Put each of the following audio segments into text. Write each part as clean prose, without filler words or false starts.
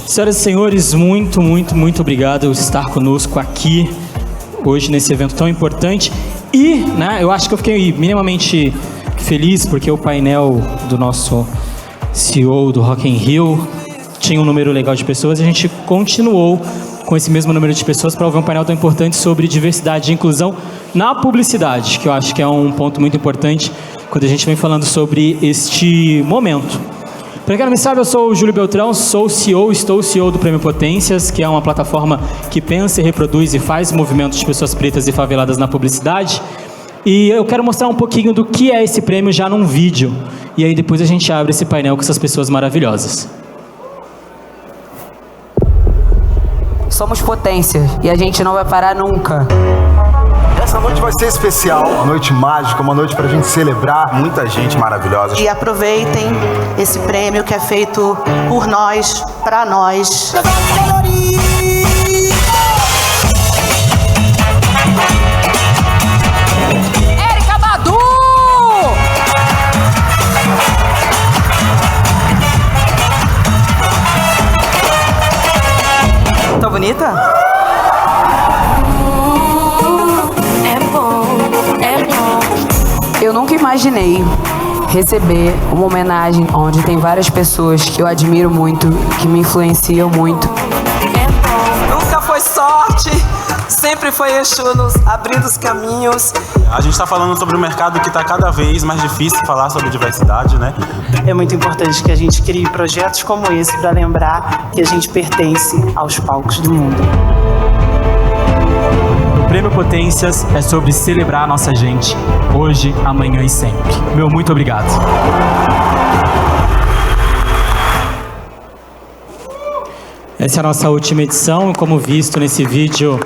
Senhoras e senhores, muito obrigado por estar conosco aqui hoje nesse evento tão importante. E, eu acho que eu fiquei minimamente feliz porque o painel do nosso CEO do Rock in Rio tinha um número legal de pessoas e a gente continuou com esse mesmo número de pessoas para ouvir um painel tão importante sobre diversidade e inclusão na publicidade, que eu acho que é um ponto muito importante quando a gente vem falando sobre este momento. Para quem não me sabe, eu sou o Júlio Beltrão, estou CEO do Prêmio Potências, que é uma plataforma que pensa e reproduz e faz movimentos de pessoas pretas e faveladas na publicidade. E eu quero mostrar um pouquinho do que é esse prêmio já num vídeo. E aí depois a gente abre esse painel com essas pessoas maravilhosas. Somos potência e a gente não vai parar nunca. Essa noite vai ser especial, uma noite mágica, uma noite pra gente celebrar muita gente maravilhosa. E aproveitem esse prêmio que é feito por nós, pra nós. Érica Badu! Tá bonita? Eu nunca imaginei receber uma homenagem onde tem várias pessoas que eu admiro muito, que me influenciam muito. Nunca foi sorte, sempre foi Exu nos abrindo os caminhos. A gente está falando sobre um mercado que está cada vez mais difícil falar sobre diversidade, né? É muito importante que a gente crie projetos como esse para lembrar que a gente pertence aos palcos do mundo. O Prêmio Potências é sobre celebrar a nossa gente, hoje, amanhã e sempre. Meu muito obrigado. Essa é a nossa última edição, como visto nesse vídeo,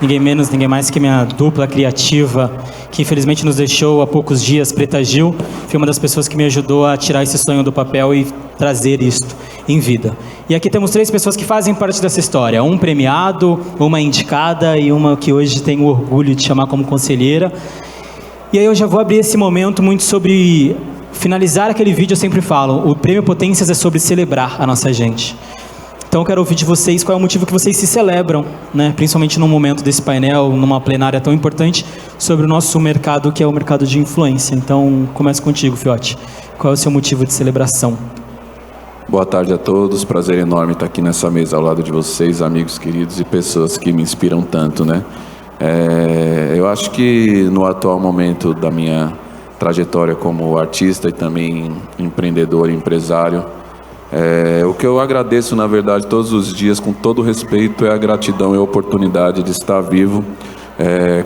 ninguém menos, ninguém mais que minha dupla criativa, que infelizmente nos deixou há poucos dias, Preta Gil, foi uma das pessoas que me ajudou a tirar esse sonho do papel e trazer isto em vida. E aqui temos 3 pessoas que fazem parte dessa história, um premiado, uma indicada e uma que hoje tenho orgulho de chamar como conselheira. E aí eu já vou abrir esse momento muito sobre finalizar aquele vídeo. Eu sempre falo, o Prêmio Potências é sobre celebrar a nossa gente. Então eu quero ouvir de vocês qual é o motivo que vocês se celebram, principalmente num momento desse painel, numa plenária tão importante, sobre o nosso mercado, que é o mercado de influência. Então, começo contigo, Fiote. Qual é o seu motivo de celebração? Boa tarde a todos, prazer enorme estar aqui nessa mesa ao lado de vocês, amigos queridos e pessoas que me inspiram tanto, Eu acho que no atual momento da minha trajetória como artista e também empreendedor e empresário, o que eu agradeço, na verdade, todos os dias, com todo respeito, é a gratidão e a oportunidade de estar vivo,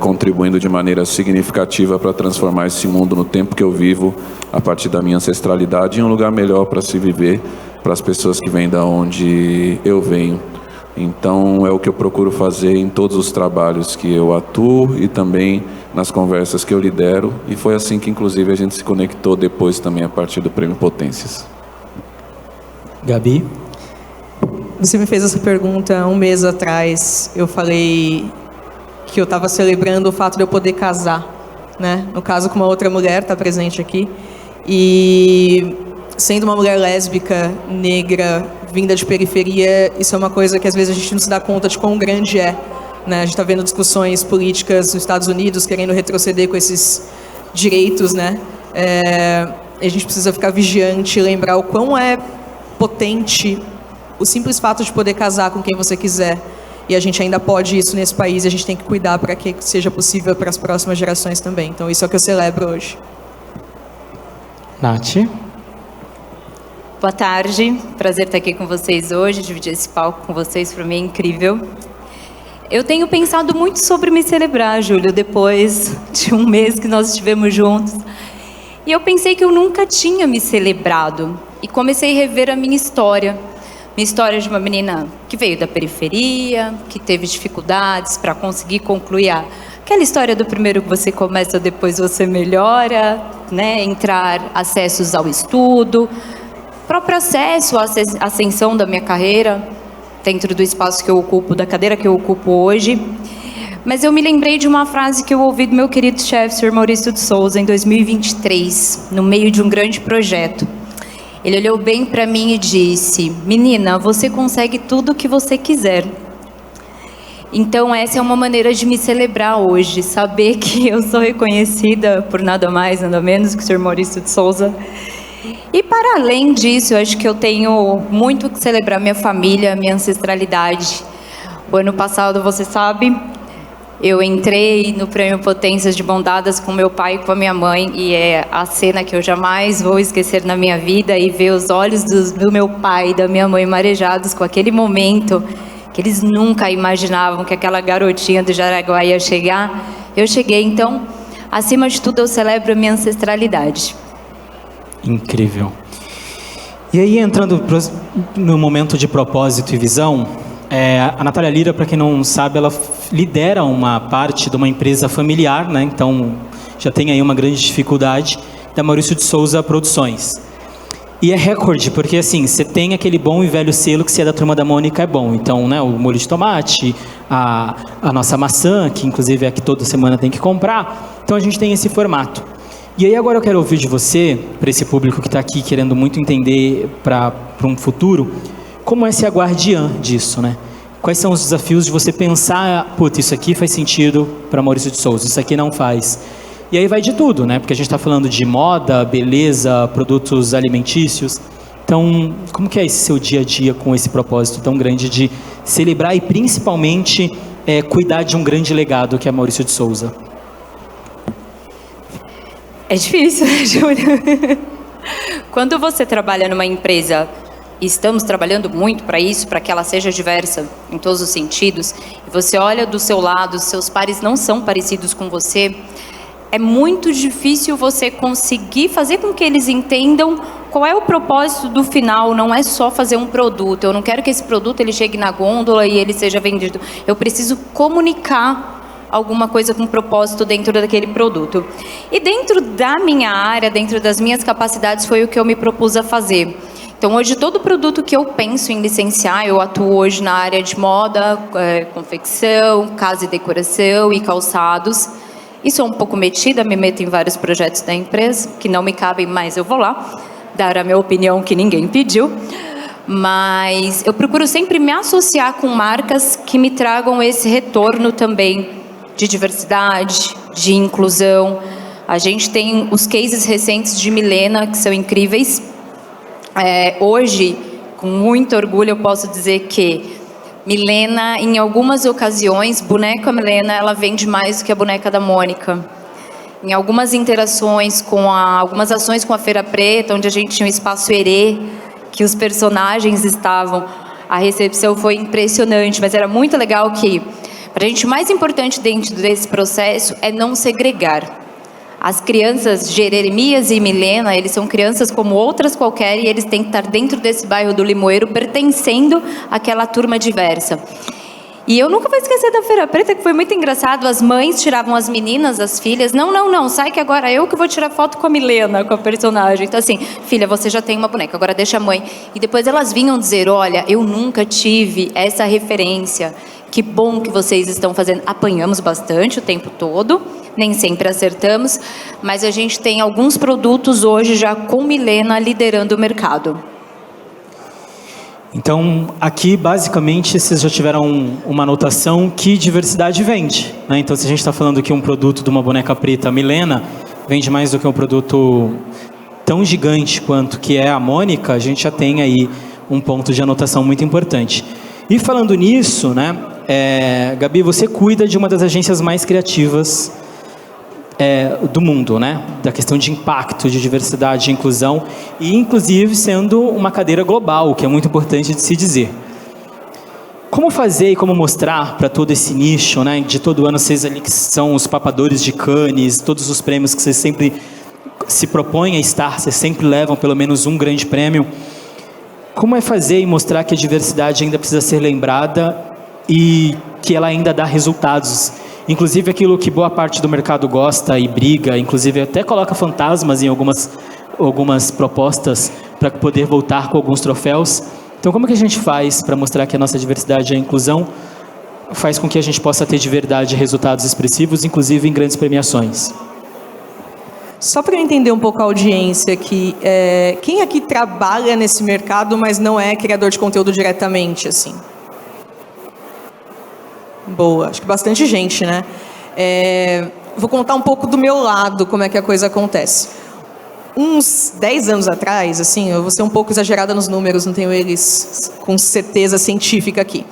contribuindo de maneira significativa para transformar esse mundo no tempo que eu vivo, a partir da minha ancestralidade, em um lugar melhor para se viver, para as pessoas que vêm da onde eu venho. Então, é o que eu procuro fazer em todos os trabalhos que eu atuo e também nas conversas que eu lidero. E foi assim que, inclusive, a gente se conectou depois também a partir do Prêmio Potências. Gabi? Você me fez essa pergunta 1 mês atrás. Eu falei que eu estava celebrando o fato de eu poder casar, No caso, com uma outra mulher, está presente aqui. E sendo uma mulher lésbica, negra, vinda de periferia, isso é uma coisa que às vezes a gente não se dá conta de quão grande é. A gente está vendo discussões políticas nos Estados Unidos querendo retroceder com esses direitos, a gente precisa ficar vigiante e lembrar o quão é potente o simples fato de poder casar com quem você quiser. E a gente ainda pode isso nesse país e a gente tem que cuidar para que seja possível para as próximas gerações também. Então isso é o que eu celebro hoje. Nath? Boa tarde, prazer estar aqui com vocês hoje, dividir esse palco com vocês, para mim é incrível. Eu tenho pensado muito sobre me celebrar, Júlio, depois de 1 mês que nós estivemos juntos. E eu pensei que eu nunca tinha me celebrado. E comecei a rever a minha história. Minha história de uma menina que veio da periferia, que teve dificuldades para conseguir concluir aquela história do primeiro que você começa, depois você melhora, entrar acessos ao estudo, próprio acesso à ascensão da minha carreira, dentro do espaço que eu ocupo, da cadeira que eu ocupo hoje. Mas eu me lembrei de uma frase que eu ouvi do meu querido chefe, Sr. Maurício de Souza, em 2023, no meio de um grande projeto. Ele olhou bem para mim e disse: menina, você consegue tudo o que você quiser. Então essa é uma maneira de me celebrar hoje, saber que eu sou reconhecida por nada mais, nada menos que o Sr. Maurício de Souza. E para além disso, eu acho que eu tenho muito que celebrar minha família, minha ancestralidade. O ano passado, você sabe, eu entrei no Prêmio Potências de Mãos Dadas com meu pai e com a minha mãe, e é a cena que eu jamais vou esquecer na minha vida, e ver os olhos do meu pai e da minha mãe marejados com aquele momento que eles nunca imaginavam que aquela garotinha do Jaraguá ia chegar. Eu cheguei, então, acima de tudo, eu celebro a minha ancestralidade. Incrível. E aí, entrando no momento de propósito e visão, a Natália Lira, para quem não sabe, ela lidera uma parte de uma empresa familiar, né? Então, já tem aí uma grande dificuldade, da Maurício de Souza Produções. E é recorde, porque assim, você tem aquele bom e velho selo que se é da Turma da Mônica é bom. Então, né, o molho de tomate, a nossa maçã, que inclusive é a que toda semana tem que comprar. Então, a gente tem esse formato. E aí agora eu quero ouvir de você, para esse público que está aqui querendo muito entender para um futuro, como é ser a guardiã disso, né? Quais são os desafios de você pensar, putz, isso aqui faz sentido para Maurício de Souza, isso aqui não faz. E aí vai de tudo, né? Porque a gente está falando de moda, beleza, produtos alimentícios. Então, como que é esse seu dia a dia com esse propósito tão grande de celebrar e principalmente cuidar de um grande legado que é Maurício de Souza? É difícil, né, Júlia? Quando você trabalha numa empresa, e estamos trabalhando muito para isso, para que ela seja diversa em todos os sentidos, e você olha do seu lado, seus pares não são parecidos com você, é muito difícil você conseguir fazer com que eles entendam qual é o propósito do final. Não é só fazer um produto. Eu não quero que esse produto ele chegue na gôndola e ele seja vendido. Eu preciso comunicar alguma coisa com propósito dentro daquele produto. E dentro da minha área, dentro das minhas capacidades, foi o que eu me propus a fazer. Então, hoje, todo produto que eu penso em licenciar, eu atuo hoje na área de moda, confecção, casa e decoração e calçados. E sou um pouco metida, me meto em vários projetos da empresa, que não me cabem, mas eu vou lá dar a minha opinião que ninguém pediu. Mas eu procuro sempre me associar com marcas que me tragam esse retorno também de diversidade, de inclusão. A gente tem os cases recentes de Milena, que são incríveis. Hoje, com muito orgulho, eu posso dizer que Milena, em algumas ocasiões, boneca Milena, ela vende mais do que a boneca da Mônica. Em algumas interações algumas ações com a Feira Preta, onde a gente tinha um espaço herê, que os personagens estavam, a recepção foi impressionante, mas era muito legal que, para a gente, o mais importante dentro desse processo é não segregar. As crianças, Jeremias e Milena, eles são crianças como outras qualquer e eles têm que estar dentro desse bairro do Limoeiro, pertencendo àquela turma diversa. E eu nunca vou esquecer da Feira Preta, que foi muito engraçado. As mães tiravam as meninas, as filhas. Não, sai que agora eu que vou tirar foto com a Milena, com a personagem. Então assim, filha, você já tem uma boneca, agora deixa a mãe. E depois elas vinham dizer, olha, eu nunca tive essa referência. Que bom que vocês estão fazendo. Apanhamos bastante o tempo todo, nem sempre acertamos, mas a gente tem alguns produtos hoje já com Milena liderando o mercado. Então, aqui, basicamente, vocês já tiveram uma anotação que diversidade vende, né? Então, se a gente está falando que um produto de uma boneca preta, Milena, vende mais do que um produto tão gigante quanto que é a Mônica, a gente já tem aí um ponto de anotação muito importante. E falando nisso, né, Gabi, você cuida de uma das agências mais criativas do mundo, né? Da questão de impacto, de diversidade, de inclusão, e inclusive sendo uma cadeira global, que é muito importante de se dizer. Como fazer e como mostrar para todo esse nicho, né? De todo ano, vocês ali que são os papadores de Cannes, todos os prêmios que vocês sempre se propõem a estar, vocês sempre levam pelo menos um grande prêmio. Como é fazer e mostrar que a diversidade ainda precisa ser lembrada e que ela ainda dá resultados? Inclusive aquilo que boa parte do mercado gosta e briga, inclusive até coloca fantasmas em algumas propostas para poder voltar com alguns troféus. Então, como que a gente faz para mostrar que a nossa diversidade e a inclusão faz com que a gente possa ter de verdade resultados expressivos, inclusive em grandes premiações? Só para eu entender um pouco a audiência aqui, quem aqui trabalha nesse mercado, mas não é criador de conteúdo diretamente, assim? Boa, acho que bastante gente, né? Vou contar um pouco do meu lado, como é que a coisa acontece. Uns 10 anos atrás, assim, eu vou ser um pouco exagerada nos números, não tenho eles com certeza científica aqui.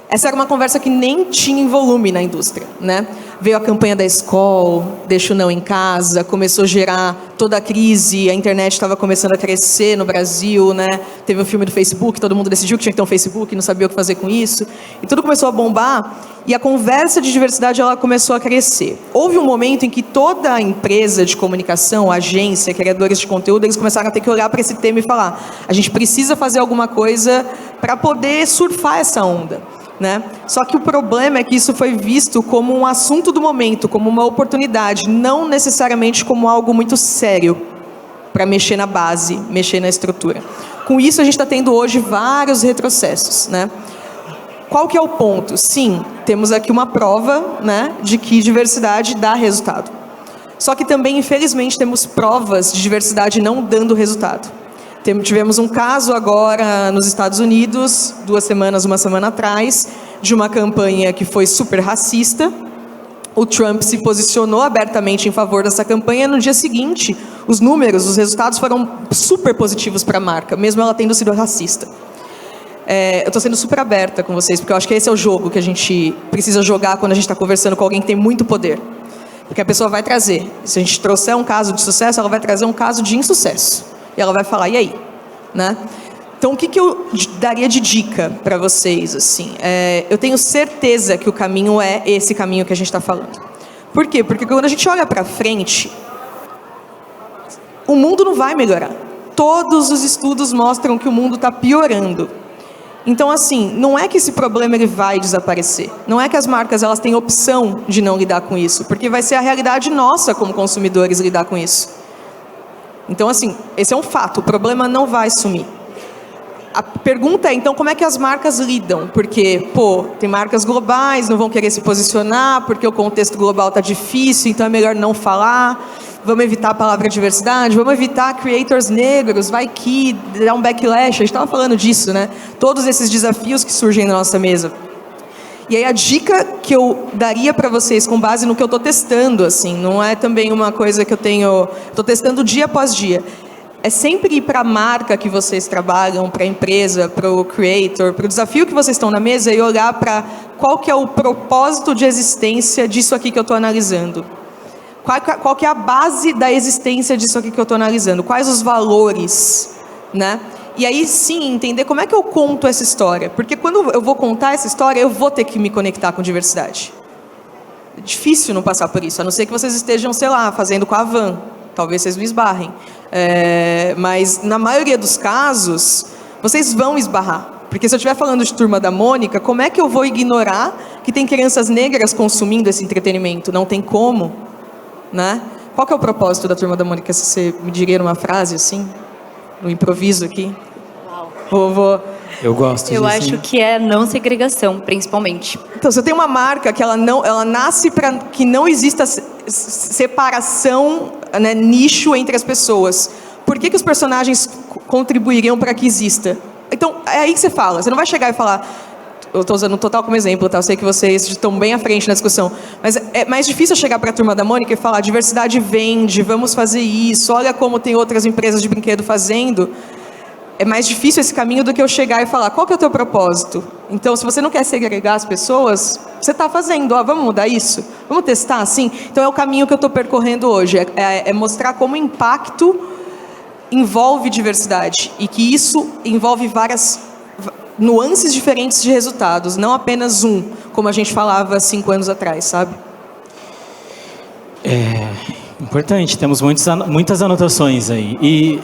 Essa era uma conversa que nem tinha em volume na indústria, né? Veio a campanha da Skol, Deixa o Não em Casa, começou a gerar toda a crise, a internet estava começando a crescer no Brasil, né? Teve o filme do Facebook, todo mundo decidiu que tinha que ter um Facebook, não sabia o que fazer com isso, e tudo começou a bombar, e a conversa de diversidade ela começou a crescer. Houve um momento em que toda a empresa de comunicação, agência, criadores de conteúdo, eles começaram a ter que olhar para esse tema e falar: a gente precisa fazer alguma coisa para poder surfar essa onda. Né? Só que o problema é que isso foi visto como um assunto do momento, como uma oportunidade, não necessariamente como algo muito sério para mexer na base, mexer na estrutura. Com isso, a gente está tendo hoje vários retrocessos. Né? Qual que é o ponto? Sim, temos aqui uma prova, né, de que diversidade dá resultado. Só que também, infelizmente, temos provas de diversidade não dando resultado. Tivemos um caso agora nos Estados Unidos, uma semana atrás, de uma campanha que foi super racista. O Trump se posicionou abertamente em favor dessa campanha. No dia seguinte, os números, os resultados foram super positivos para a marca, mesmo ela tendo sido racista. Eu estou sendo super aberta com vocês, porque eu acho que esse é o jogo que a gente precisa jogar quando a gente está conversando com alguém que tem muito poder. Porque a pessoa vai trazer, se a gente trouxer um caso de sucesso, ela vai trazer um caso de insucesso. E ela vai falar, e aí? Né? Então, o que eu daria de dica para vocês? Assim? Eu tenho certeza que o caminho é esse caminho que a gente está falando. Por quê? Porque quando a gente olha para frente, o mundo não vai melhorar. Todos os estudos mostram que o mundo está piorando. Então, assim, não é que esse problema ele vai desaparecer. Não é que as marcas elas têm opção de não lidar com isso, porque vai ser a realidade nossa como consumidores lidar com isso. Então, assim, esse é um fato, o problema não vai sumir. A pergunta é, então, como é que as marcas lidam? Porque, tem marcas globais, não vão querer se posicionar, porque o contexto global está difícil, então é melhor não falar. Vamos evitar a palavra diversidade, vamos evitar creators negros, vai que dá um backlash, a gente estava falando disso, né? Todos esses desafios que surgem na nossa mesa. E aí a dica que eu daria para vocês, com base no que eu estou testando, assim, não é também uma coisa que estou testando dia após dia, é sempre ir para a marca que vocês trabalham, para a empresa, para o creator, para o desafio que vocês estão na mesa e olhar para qual que é o propósito de existência disso aqui que eu estou analisando. Qual que é a base da existência disso aqui que eu estou analisando? Quais os valores, né? E aí, sim, entender como é que eu conto essa história. Porque quando eu vou contar essa história, eu vou ter que me conectar com diversidade. É difícil não passar por isso, a não ser que vocês estejam, sei lá, fazendo com a Van. Talvez vocês não esbarrem. Mas, na maioria dos casos, vocês vão esbarrar. Porque se eu estiver falando de Turma da Mônica, como é que eu vou ignorar que tem crianças negras consumindo esse entretenimento? Não tem como, né? Qual que é o propósito da Turma da Mônica? Se você me diria numa frase, assim, no improviso aqui. Eu gosto disso. Eu acho que é não segregação, principalmente. Então, você tem uma marca que ela nasce para que não exista separação, né, nicho entre as pessoas. Por que os personagens contribuiriam para que exista? Então, é aí que você fala. Você não vai chegar e falar... Eu estou usando o Total como exemplo, tá? Eu sei que vocês estão bem à frente na discussão. Mas é mais difícil chegar para a Turma da Mônica e falar diversidade vende, vamos fazer isso, olha como tem outras empresas de brinquedo fazendo. É mais difícil esse caminho do que eu chegar e falar, qual que é o teu propósito? Então, se você não quer segregar as pessoas, você está fazendo, vamos mudar isso? Vamos testar assim? Então, é o caminho que eu estou percorrendo hoje, é mostrar como o impacto envolve diversidade e que isso envolve várias nuances diferentes de resultados, não apenas como a gente falava 5 anos atrás, sabe? Importante, temos muitas anotações aí. E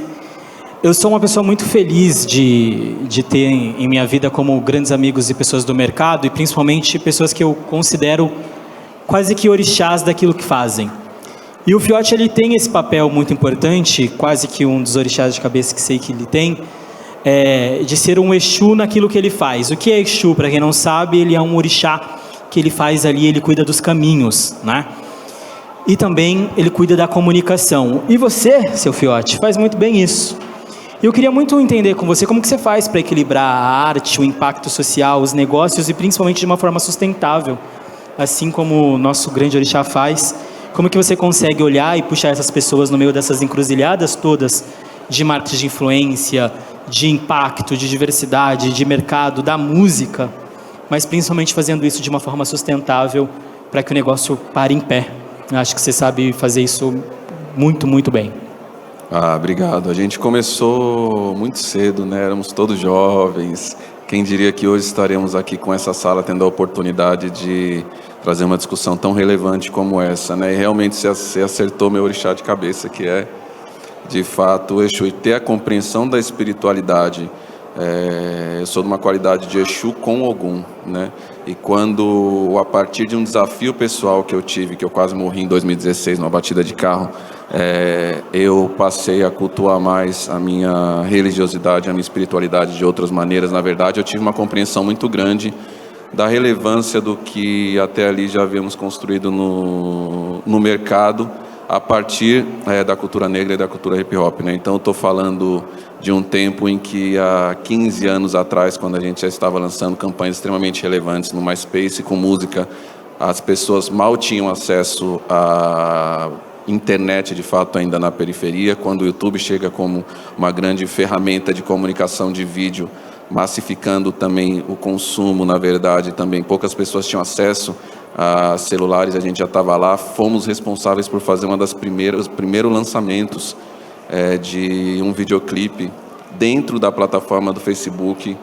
eu sou uma pessoa muito feliz de ter em minha vida como grandes amigos e pessoas do mercado, e principalmente pessoas que eu considero quase que orixás daquilo que fazem. E o Fiote, ele tem esse papel muito importante, quase que um dos orixás de cabeça que sei que ele tem, de ser um Exu naquilo que ele faz. O que é Exu? Para quem não sabe, ele é um orixá que ele faz ali, ele cuida dos caminhos, né? e também ele cuida da comunicação. E você, seu fiote, faz muito bem isso. Eu queria muito entender com você como que você faz para equilibrar a arte, o impacto social, os negócios e principalmente de uma forma sustentável, assim como o nosso grande orixá faz. Como que você consegue olhar e puxar essas pessoas no meio dessas encruzilhadas todas de marketing de influência, de impacto, de diversidade, de mercado, da música, mas principalmente fazendo isso de uma forma sustentável para que o negócio pare em pé. Eu acho que você sabe fazer isso muito, muito bem. Obrigado. A gente começou muito cedo, né? Éramos todos jovens. Quem diria que hoje estaremos aqui com essa sala tendo a oportunidade de trazer uma discussão tão relevante como essa, né? E realmente você acertou meu orixá de cabeça, que é, de fato, o Exu. E ter a compreensão da espiritualidade. Eu sou de uma qualidade de Exu com Ogum, né? E quando, a partir de um desafio pessoal que eu tive, que eu quase morri em 2016 numa batida de carro, eu passei a cultuar mais a minha religiosidade, a minha espiritualidade de outras maneiras. Na verdade, eu tive uma compreensão muito grande da relevância do que até ali já havíamos construído no mercado, a partir da cultura negra e da cultura hip-hop, né? Então, eu estou falando de um tempo em que, há 15 anos atrás, quando a gente já estava lançando campanhas extremamente relevantes no MySpace, com música, as pessoas mal tinham acesso à internet, de fato, ainda na periferia. Quando o YouTube chega como uma grande ferramenta de comunicação de vídeo, massificando também o consumo, na verdade, também poucas pessoas tinham acesso a celulares, a gente já estava lá. Fomos responsáveis por fazer os primeiros lançamentos de um videoclipe dentro da plataforma do Facebook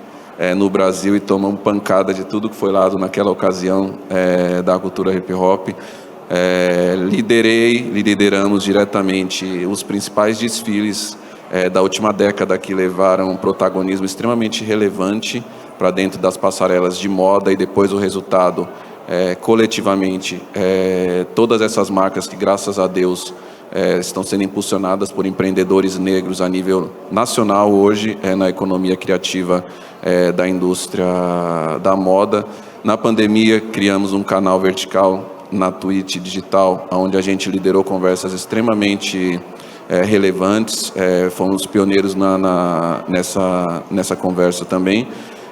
no Brasil, e tomamos pancada de tudo que foi lá naquela ocasião da cultura hip-hop. Lideramos diretamente os principais desfiles da última década, que levaram um protagonismo extremamente relevante para dentro das passarelas de moda, e depois o resultado, coletivamente, todas essas marcas que, graças a Deus, estão sendo impulsionadas por empreendedores negros a nível nacional hoje, na economia criativa da indústria da moda. Na pandemia, criamos um canal vertical na Twitch digital, onde a gente liderou conversas extremamente relevantes, fomos pioneiros nessa conversa também.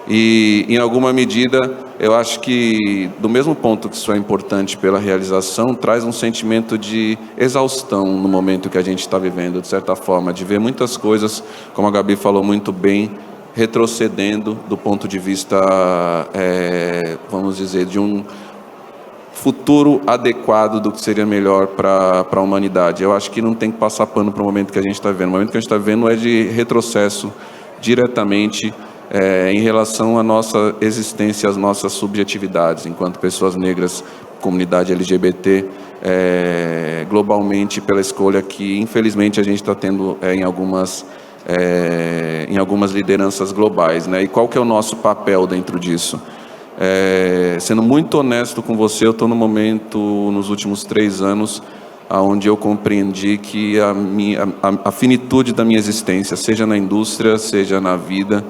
E, em alguma medida, eu acho que, do mesmo ponto que isso é importante pela realização, traz um sentimento de exaustão no momento que a gente está vivendo, de certa forma, de ver muitas coisas, como a Gabi falou muito bem, retrocedendo do ponto de vista, vamos dizer, de um futuro adequado do que seria melhor para a humanidade. Eu acho que não tem que passar pano para o momento que a gente está vivendo. O momento que a gente está vivendo é de retrocesso diretamente em relação à nossa existência, às nossas subjetividades, enquanto pessoas negras, comunidade LGBT, globalmente, pela escolha que, infelizmente, a gente está tendo em algumas lideranças globais, né? E qual que é o nosso papel dentro disso? Sendo muito honesto com você, eu estou no momento, nos últimos 3 anos, onde eu compreendi que a finitude da minha existência, seja na indústria, seja na vida,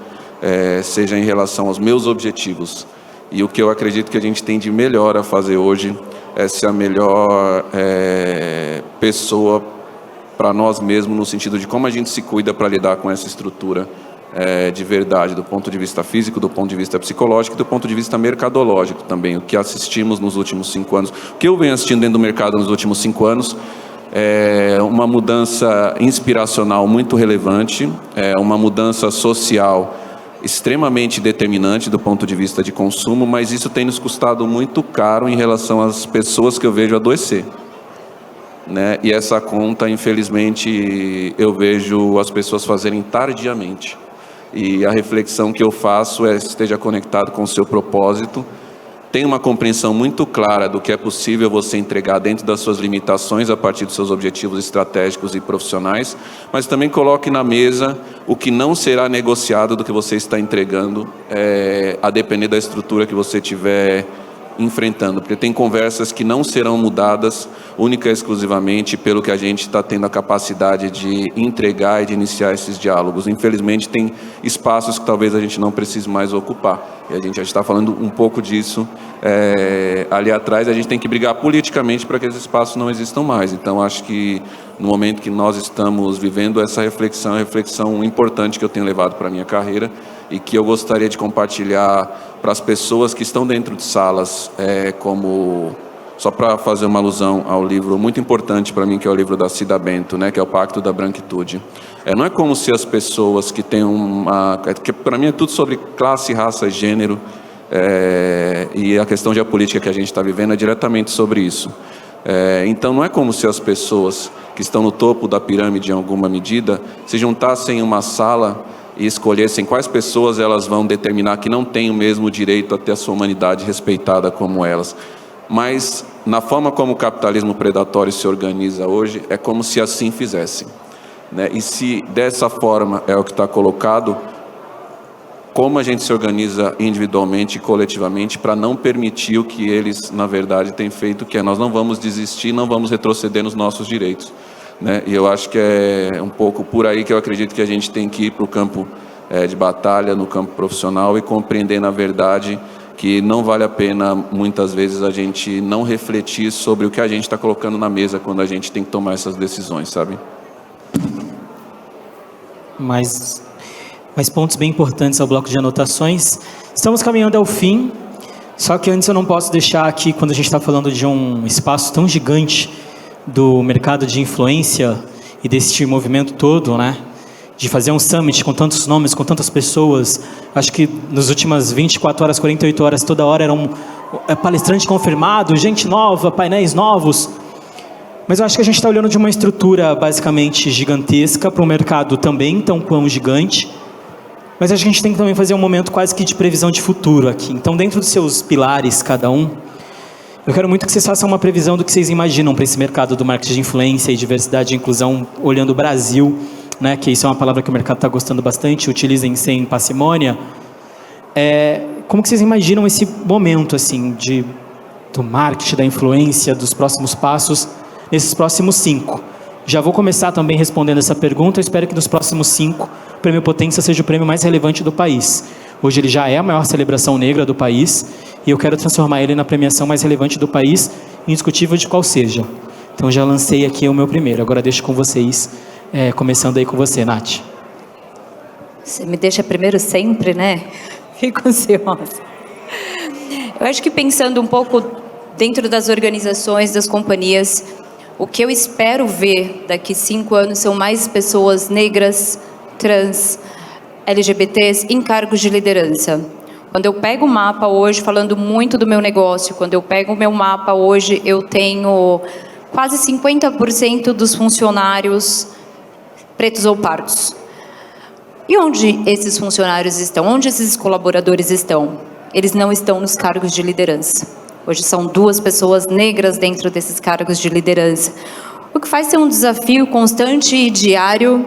seja em relação aos meus objetivos. E o que eu acredito que a gente tem de melhor a fazer hoje é ser a melhor pessoa para nós mesmos, no sentido de como a gente se cuida para lidar com essa estrutura de verdade, do ponto de vista físico, do ponto de vista psicológico e do ponto de vista mercadológico também. O que assistimos nos últimos 5 anos, o que eu venho assistindo dentro do mercado nos últimos 5 anos, uma mudança inspiracional muito relevante, uma mudança social extremamente determinante do ponto de vista de consumo, mas isso tem nos custado muito caro em relação às pessoas que eu vejo adoecer, né? E essa conta, infelizmente, eu vejo as pessoas fazerem tardiamente. E a reflexão que eu faço esteja conectado com o seu propósito, tenha uma compreensão muito clara do que é possível você entregar dentro das suas limitações, a partir dos seus objetivos estratégicos e profissionais, mas também coloque na mesa o que não será negociado do que você está entregando, a depender da estrutura que você tiver enfrentando, porque tem conversas que não serão mudadas única e exclusivamente pelo que a gente está tendo a capacidade de entregar e de iniciar esses diálogos. Infelizmente tem espaços que talvez a gente não precise mais ocupar, e a gente já está falando um pouco disso ali atrás. A gente tem que brigar politicamente para que esses espaços não existam mais. Então acho que no momento que nós estamos vivendo essa reflexão, é uma reflexão importante que eu tenho levado para a minha carreira e que eu gostaria de compartilhar para as pessoas que estão dentro de salas, só para fazer uma alusão ao livro muito importante para mim, que é o livro da Cida Bento, né, que é o Pacto da Branquitude. Não é como se as pessoas que têm que para mim é tudo sobre classe, raça, gênero, e a questão geopolítica que a gente está vivendo é diretamente sobre isso. Então não é como se as pessoas que estão no topo da pirâmide em alguma medida se juntassem em uma sala e escolhessem quais pessoas elas vão determinar que não têm o mesmo direito a ter a sua humanidade respeitada como elas. Mas, na forma como o capitalismo predatório se organiza hoje, é como se assim fizessem, né? E se dessa forma é o que está colocado, como a gente se organiza individualmente e coletivamente para não permitir o que eles, na verdade, têm feito, que é nós não vamos desistir, não vamos retroceder nos nossos direitos, né? E eu acho que é um pouco por aí que eu acredito que a gente tem que ir para o campo de batalha, no campo profissional, e compreender, na verdade, que não vale a pena, muitas vezes, a gente não refletir sobre o que a gente está colocando na mesa quando a gente tem que tomar essas decisões, sabe? Mais pontos bem importantes ao bloco de anotações. Estamos caminhando ao fim, só que antes eu não posso deixar aqui, quando a gente está falando de um espaço tão gigante do mercado de influência e desse movimento todo, né, de fazer um summit com tantos nomes, com tantas pessoas. Acho que nas últimas 24 horas, 48 horas, toda hora era um palestrante confirmado, gente nova, painéis novos. Mas eu acho que a gente está olhando de uma estrutura basicamente gigantesca para um mercado também tão quão gigante. Mas acho que a gente tem que também fazer um momento quase que de previsão de futuro aqui. Então, dentro dos seus pilares, cada um, eu quero muito que vocês façam uma previsão do que vocês imaginam para esse mercado do marketing de influência e diversidade e inclusão, olhando o Brasil, né, que isso é uma palavra que o mercado está gostando bastante, utilizem sem parcimônia. Como que vocês imaginam esse momento assim, do marketing, da influência, dos próximos passos, nesses próximos 5? Já vou começar também respondendo essa pergunta. Eu espero que nos próximos 5, o Prêmio Potência seja o prêmio mais relevante do país. Hoje ele já é a maior celebração negra do país, e eu quero transformar ele na premiação mais relevante do país, indiscutível de qual seja. Então já lancei aqui o meu primeiro, agora deixo com vocês. Começando aí com você, Nath. Você me deixa primeiro sempre, né? Fico ansiosa. Eu acho que pensando um pouco dentro das organizações, das companhias, o que eu espero ver daqui 5 anos são mais pessoas negras, trans, LGBTs em cargos de liderança. Quando eu pego o mapa hoje, falando muito do meu negócio, quando eu pego o meu mapa hoje, eu tenho quase 50% dos funcionários pretos ou pardos. E onde esses funcionários estão? Onde esses colaboradores estão? Eles não estão nos cargos de liderança. Hoje são 2 pessoas negras dentro desses cargos de liderança. O que faz ser um desafio constante e diário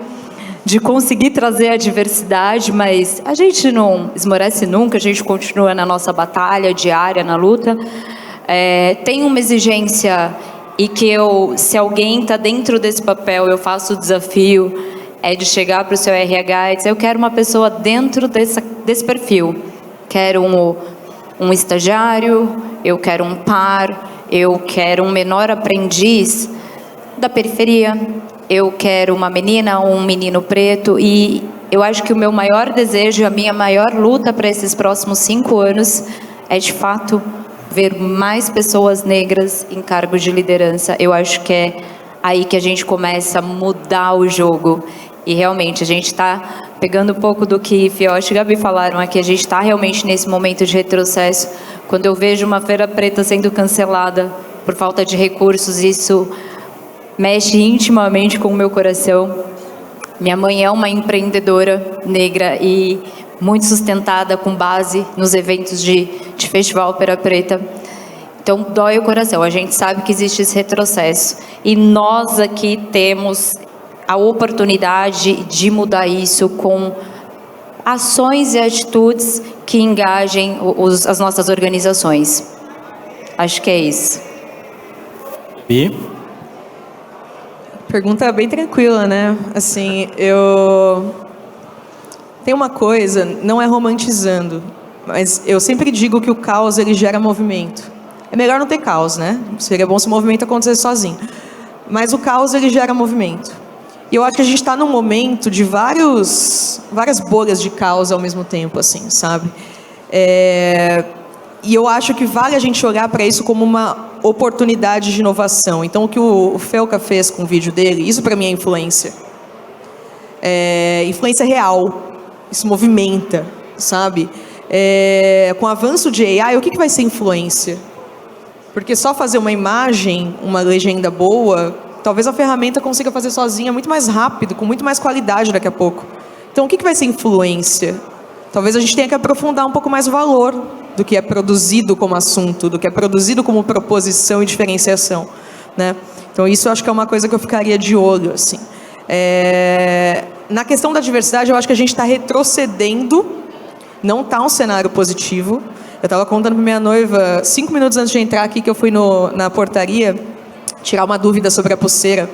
de conseguir trazer a diversidade, mas a gente não esmorece nunca, a gente continua na nossa batalha diária, na luta. Tem uma exigência e que se alguém está dentro desse papel, eu faço o desafio de chegar para o seu RH e dizer, eu quero uma pessoa dentro desse perfil. Quero um estagiário, eu quero um par, eu quero um menor aprendiz da periferia, eu quero uma menina ou um menino preto. E eu acho que o meu maior desejo, a minha maior luta para esses próximos 5 anos é, de fato, ver mais pessoas negras em cargos de liderança. Eu acho que é aí que a gente começa a mudar o jogo. E realmente a gente está pegando um pouco do que Fiote e Gabi falaram aqui, a gente está realmente nesse momento de retrocesso. Quando eu vejo uma Feira Preta sendo cancelada por falta de recursos, isso mexe intimamente com o meu coração. Minha mãe é uma empreendedora negra e muito sustentada com base nos eventos de Festival Feira Preta. Então dói o coração, a gente sabe que existe esse retrocesso. E nós aqui temos a oportunidade de mudar isso com ações e atitudes que engajem as nossas organizações. Acho que é isso. E? Pergunta bem tranquila, né? Assim, tem uma coisa, não é romantizando, mas eu sempre digo que o caos, ele gera movimento. É melhor não ter caos, né? Seria bom se o movimento acontecesse sozinho. Mas o caos, ele gera movimento. E eu acho que a gente está num momento de várias bolhas de caos ao mesmo tempo, assim, sabe? E eu acho que vale a gente olhar para isso como uma oportunidade de inovação. Então, o que o Felca fez com o vídeo dele, isso para mim é influência. Influência real. Isso movimenta, sabe? Com o avanço de AI, o que vai ser influência? Porque só fazer uma imagem, uma legenda boa, talvez a ferramenta consiga fazer sozinha muito mais rápido, com muito mais qualidade daqui a pouco. Então, o que vai ser influência? Talvez a gente tenha que aprofundar um pouco mais o valor do que é produzido como assunto, do que é produzido como proposição e diferenciação, né? Então, isso eu acho que é uma coisa que eu ficaria de olho, assim. Na questão da diversidade, eu acho que a gente está retrocedendo, não está um cenário positivo. Eu estava contando para minha noiva, 5 minutos antes de entrar aqui, que eu fui na portaria tirar uma dúvida sobre a pulseira.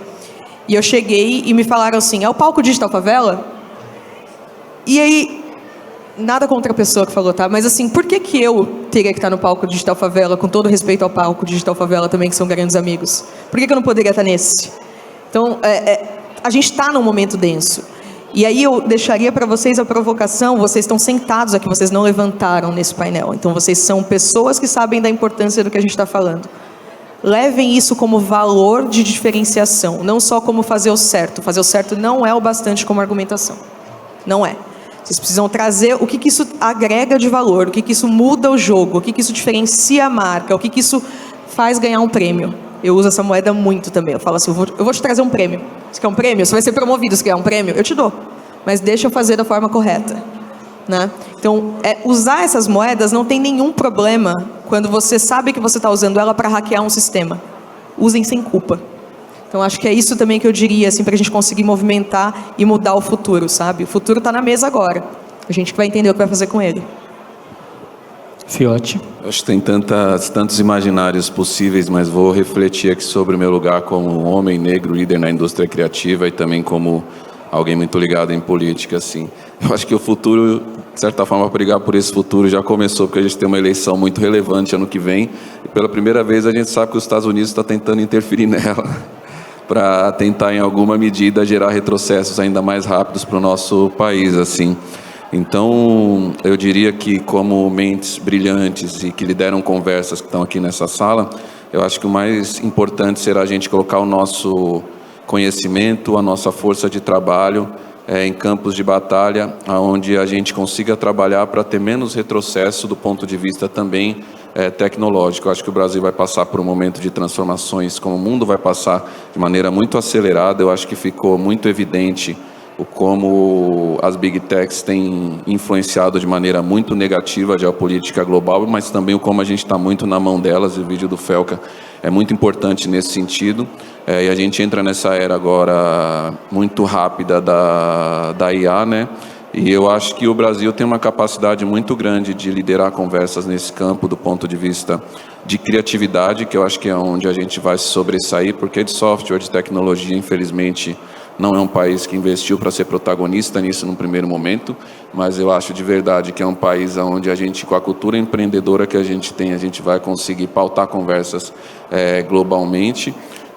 E eu cheguei e me falaram assim, é o palco Digital Favela? E aí, nada contra a pessoa que falou, tá? Mas assim, por que eu teria que estar no palco Digital Favela, com todo respeito ao palco Digital Favela também, que são grandes amigos? Por que eu não poderia estar nesse? Então, a gente está num momento denso. E aí eu deixaria para vocês a provocação, vocês estão sentados aqui, vocês não levantaram nesse painel. Então, vocês são pessoas que sabem da importância do que a gente está falando. Levem isso como valor de diferenciação, não só como fazer o certo. Fazer o certo não é o bastante como argumentação. Não é. Vocês precisam trazer o que isso agrega de valor, o que isso muda o jogo, o que isso diferencia a marca, o que isso faz ganhar um prêmio. Eu uso essa moeda muito também. Eu falo assim, eu vou te trazer um prêmio. Você quer um prêmio? Você vai ser promovido. Se quer um prêmio? Eu te dou. Mas deixa eu fazer da forma correta, né? Então, usar essas moedas não tem nenhum problema quando você sabe que você está usando ela para hackear um sistema. Usem sem culpa. Então, acho que é isso também que eu diria, assim, para a gente conseguir movimentar e mudar o futuro, sabe? O futuro está na mesa agora. A gente vai entender o que vai fazer com ele. Fiote. Acho que tem tantos imaginários possíveis, mas vou refletir aqui sobre o meu lugar como um homem negro, líder na indústria criativa e também como alguém muito ligado em política, assim. Eu acho que o futuro, de certa forma, brigar por esse futuro já começou, porque a gente tem uma eleição muito relevante ano que vem, e pela primeira vez a gente sabe que os Estados Unidos está tentando interferir nela, para tentar, em alguma medida, gerar retrocessos ainda mais rápidos para o nosso país, assim. Então, eu diria que, como mentes brilhantes e que lideram conversas que estão aqui nessa sala, eu acho que o mais importante será a gente colocar o nosso conhecimento, a nossa força de trabalho em campos de batalha, onde a gente consiga trabalhar para ter menos retrocesso do ponto de vista também tecnológico. Eu acho que o Brasil vai passar por um momento de transformações, como o mundo vai passar de maneira muito acelerada. Eu acho que ficou muito evidente como as Big Techs têm influenciado de maneira muito negativa a geopolítica global, mas também como a gente está muito na mão delas. O vídeo do Felca é muito importante nesse sentido. E a gente entra nessa era agora muito rápida da IA, né? E eu acho que o Brasil tem uma capacidade muito grande de liderar conversas nesse campo do ponto de vista de criatividade, que eu acho que é onde a gente vai se sobressair, porque de software, de tecnologia, infelizmente, não é um país que investiu para ser protagonista nisso num primeiro momento, mas eu acho de verdade que é um país onde a gente, com a cultura empreendedora que a gente tem, a gente vai conseguir pautar conversas globalmente.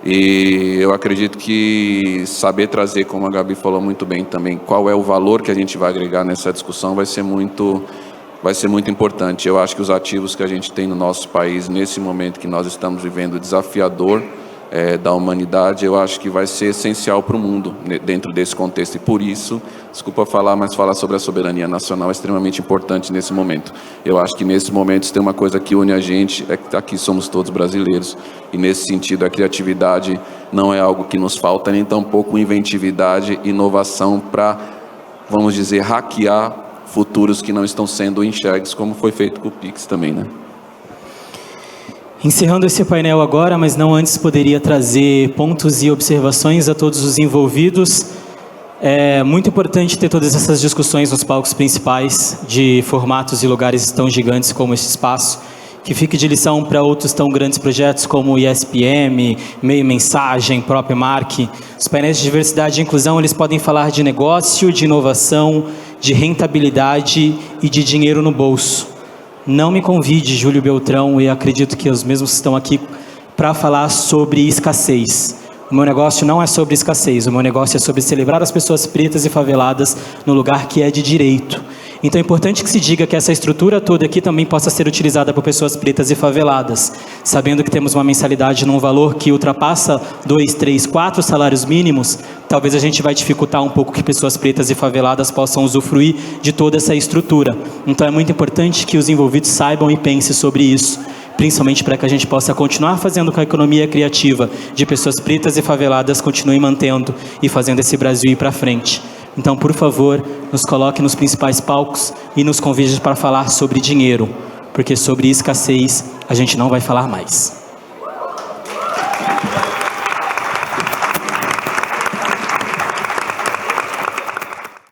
E eu acredito que saber trazer, como a Gabi falou muito bem também, qual é o valor que a gente vai agregar nessa discussão vai ser muito importante. Eu acho que os ativos que a gente tem no nosso país, nesse momento que nós estamos vivendo desafiador da humanidade, eu acho que vai ser essencial para o mundo dentro desse contexto. E por isso, desculpa falar, mas falar sobre a soberania nacional é extremamente importante nesse momento. Eu acho que nesse momento tem uma coisa que une a gente, é que aqui somos todos brasileiros. E nesse sentido, a criatividade não é algo que nos falta, nem tampouco inventividade, inovação para, vamos dizer, hackear futuros que não estão sendo enxergues, como foi feito com o Pix também, né? Encerrando esse painel agora, mas não antes, poderia trazer pontos e observações a todos os envolvidos. É muito importante ter todas essas discussões nos palcos principais, de formatos e lugares tão gigantes como esse espaço, que fique de lição para outros tão grandes projetos como o ISPM, Meio Mensagem, próprio Mark. Os painéis de diversidade e inclusão, eles podem falar de negócio, de inovação, de rentabilidade e de dinheiro no bolso. Não me convide, Júlio Beltrão, e acredito que os mesmos estão aqui para falar sobre escassez. O meu negócio não é sobre escassez, o meu negócio é sobre celebrar as pessoas pretas e faveladas no lugar que é de direito. Então é importante que se diga que essa estrutura toda aqui também possa ser utilizada por pessoas pretas e faveladas, sabendo que temos uma mensalidade num valor que ultrapassa 2, 3, 4 salários mínimos, talvez a gente vai dificultar um pouco que pessoas pretas e faveladas possam usufruir de toda essa estrutura. Então é muito importante que os envolvidos saibam e pensem sobre isso, principalmente para que a gente possa continuar fazendo com a economia criativa de pessoas pretas e faveladas continue mantendo e fazendo esse Brasil ir para frente. Então, por favor, nos coloque nos principais palcos e nos convide para falar sobre dinheiro, porque sobre escassez a gente não vai falar mais.